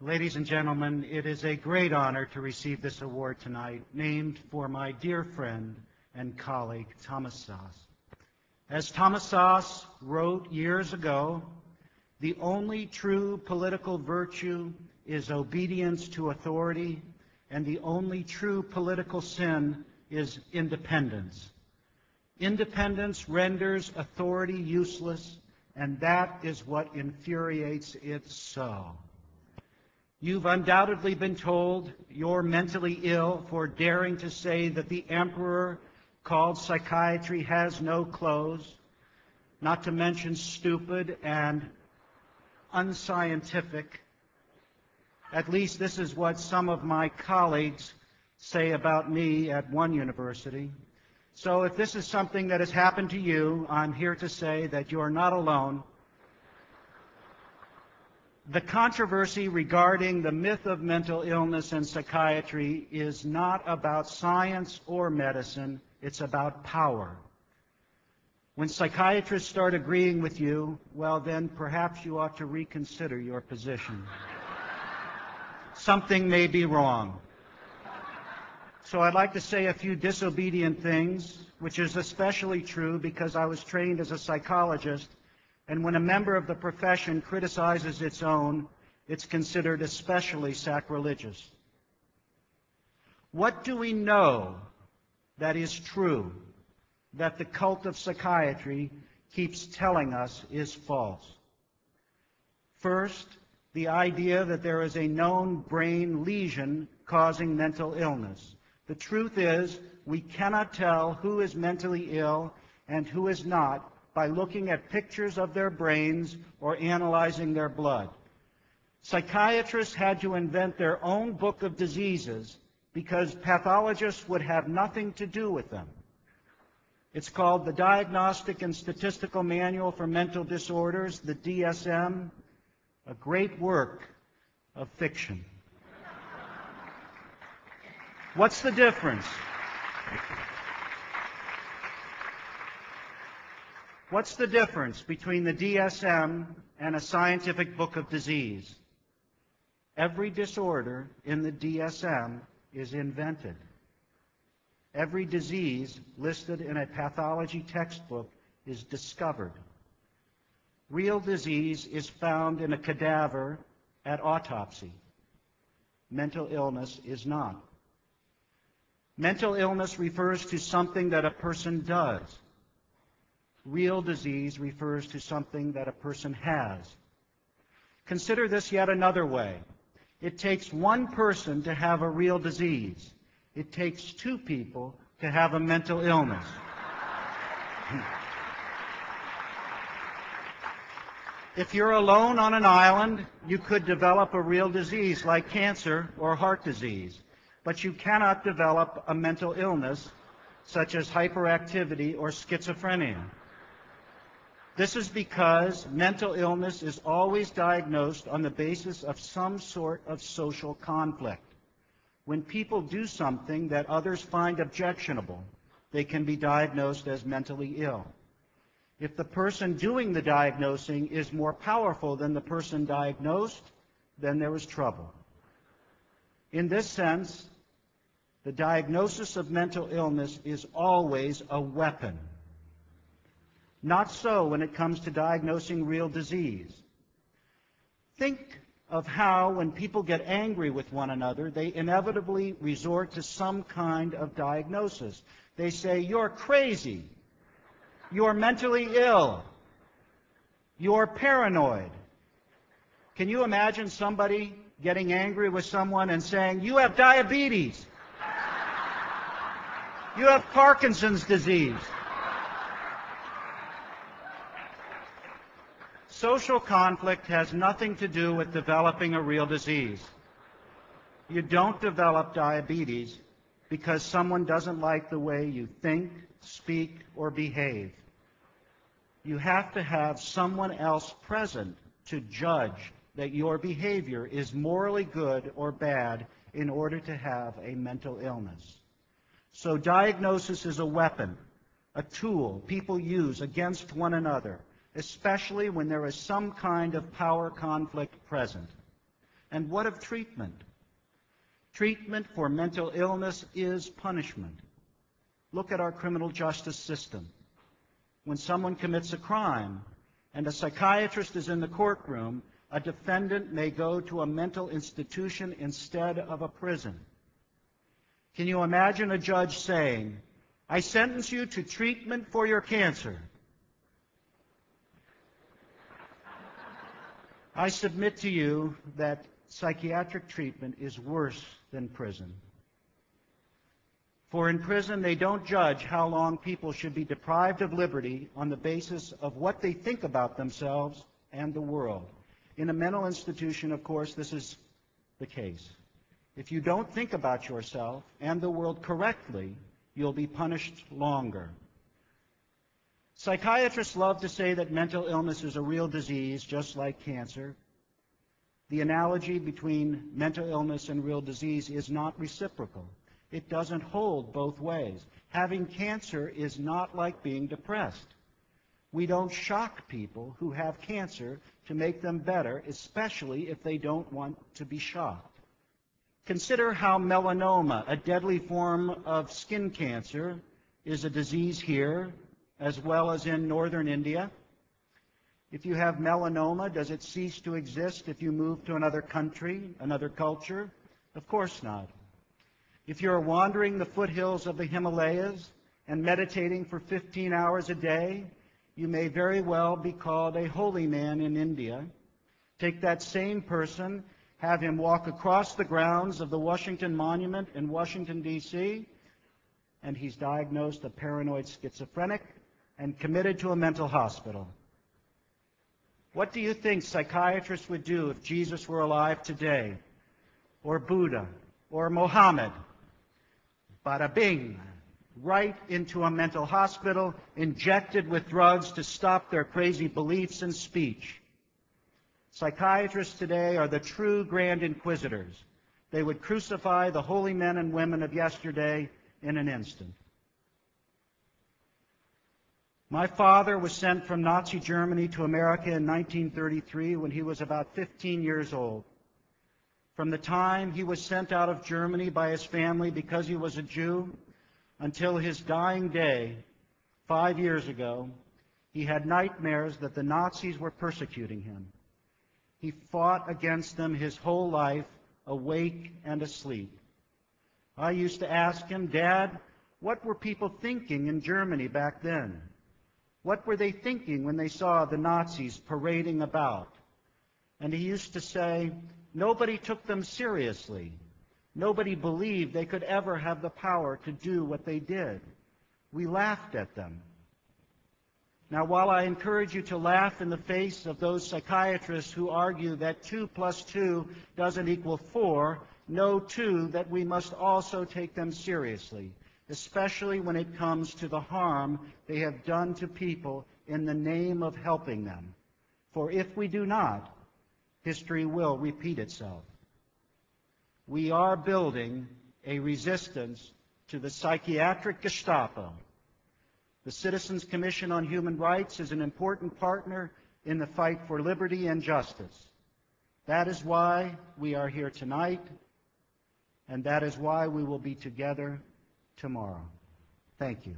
Ladies and gentlemen, it is a great honor to receive this award tonight, named for my dear friend and colleague, Thomas Szasz. As Thomas Szasz wrote years ago, the only true political virtue is obedience to authority, and the only true political sin is independence. Independence renders authority useless, and that is what infuriates it so. You've undoubtedly been told you're mentally ill for daring to say that the emperor called psychiatry has no clothes, not to mention stupid and unscientific. At least this is what some of my colleagues say about me at one university. So if this is something that has happened to you, I'm here to say that you are not alone. The controversy regarding the myth of mental illness and psychiatry is not about science or medicine, it's about power. When psychiatrists start agreeing with you, well then perhaps you ought to reconsider your position. Something may be wrong. So I'd like to say a few disobedient things, which is especially true because I was trained as a psychologist, and when a member of the profession criticizes its own, it's considered especially sacrilegious. What do we know that is true, that the cult of psychiatry keeps telling us is false? First, the idea that there is a known brain lesion causing mental illness. The truth is, we cannot tell who is mentally ill and who is not by looking at pictures of their brains or analyzing their blood. Psychiatrists had to invent their own book of diseases because pathologists would have nothing to do with them. It's called the Diagnostic and Statistical Manual for Mental Disorders, the DSM, a great work of fiction. What's the difference? What's the difference between the DSM and a scientific book of disease? Every disorder in the DSM is invented. Every disease listed in a pathology textbook is discovered. Real disease is found in a cadaver at autopsy. Mental illness is not. Mental illness refers to something that a person does. Real disease refers to something that a person has. Consider this yet another way. It takes one person to have a real disease. It takes two people to have a mental illness. If you're alone on an island, you could develop a real disease like cancer or heart disease, but you cannot develop a mental illness such as hyperactivity or schizophrenia. This is because mental illness is always diagnosed on the basis of some sort of social conflict. When people do something that others find objectionable, they can be diagnosed as mentally ill. If the person doing the diagnosing is more powerful than the person diagnosed, then there is trouble. In this sense, the diagnosis of mental illness is always a weapon. Not so when it comes to diagnosing real disease. Think of how, when people get angry with one another, they inevitably resort to some kind of diagnosis. They say, "You're crazy. You're mentally ill. You're paranoid." Can you imagine somebody getting angry with someone and saying, "You have diabetes. You have Parkinson's disease"? Social conflict has nothing to do with developing a real disease. You don't develop diabetes because someone doesn't like the way you think, speak, or behave. You have to have someone else present to judge that your behavior is morally good or bad in order to have a mental illness. So diagnosis is a weapon, a tool people use against one another, especially when there is some kind of power conflict present. And what of treatment? Treatment for mental illness is punishment. Look at our criminal justice system. When someone commits a crime and a psychiatrist is in the courtroom, a defendant may go to a mental institution instead of a prison. Can you imagine a judge saying, "I sentence you to treatment for your cancer"? I submit to you that psychiatric treatment is worse than prison. For in prison, they don't judge how long people should be deprived of liberty on the basis of what they think about themselves and the world. In a mental institution, of course, this is the case. If you don't think about yourself and the world correctly, you'll be punished longer. Psychiatrists love to say that mental illness is a real disease, just like cancer. The analogy between mental illness and real disease is not reciprocal. It doesn't hold both ways. Having cancer is not like being depressed. We don't shock people who have cancer to make them better, especially if they don't want to be shocked. Consider how melanoma, a deadly form of skin cancer, is a disease here as well as in northern India. If you have melanoma, does it cease to exist if you move to another country, another culture? Of course not. If you're wandering the foothills of the Himalayas and meditating for 15 hours a day, you may very well be called a holy man in India. Take that same person, have him walk across the grounds of the Washington Monument in Washington, D.C., and he's diagnosed a paranoid schizophrenic and committed to a mental hospital. What do you think psychiatrists would do if Jesus were alive today, or Buddha, or Mohammed? Bada bing, right into a mental hospital, injected with drugs to stop their crazy beliefs and speech. Psychiatrists today are the true grand inquisitors. They would crucify the holy men and women of yesterday in an instant. My father was sent from Nazi Germany to America in 1933 when he was about 15 years old. From the time he was sent out of Germany by his family because he was a Jew until his dying day 5 years ago, he had nightmares that the Nazis were persecuting him. He fought against them his whole life, awake and asleep. I used to ask him, "Dad, what were people thinking in Germany back then? What were they thinking when they saw the Nazis parading about?" And he used to say, "Nobody took them seriously. Nobody believed they could ever have the power to do what they did. We laughed at them." Now, while I encourage you to laugh in the face of those psychiatrists who argue that 2 + 2 doesn't equal 4, know, too, that we must also take them seriously, especially when it comes to the harm they have done to people in the name of helping them. For if we do not, history will repeat itself. We are building a resistance to the psychiatric Gestapo. The Citizens Commission on Human Rights is an important partner in the fight for liberty and justice. That is why we are here tonight, and that is why we will be together tomorrow. Thank you.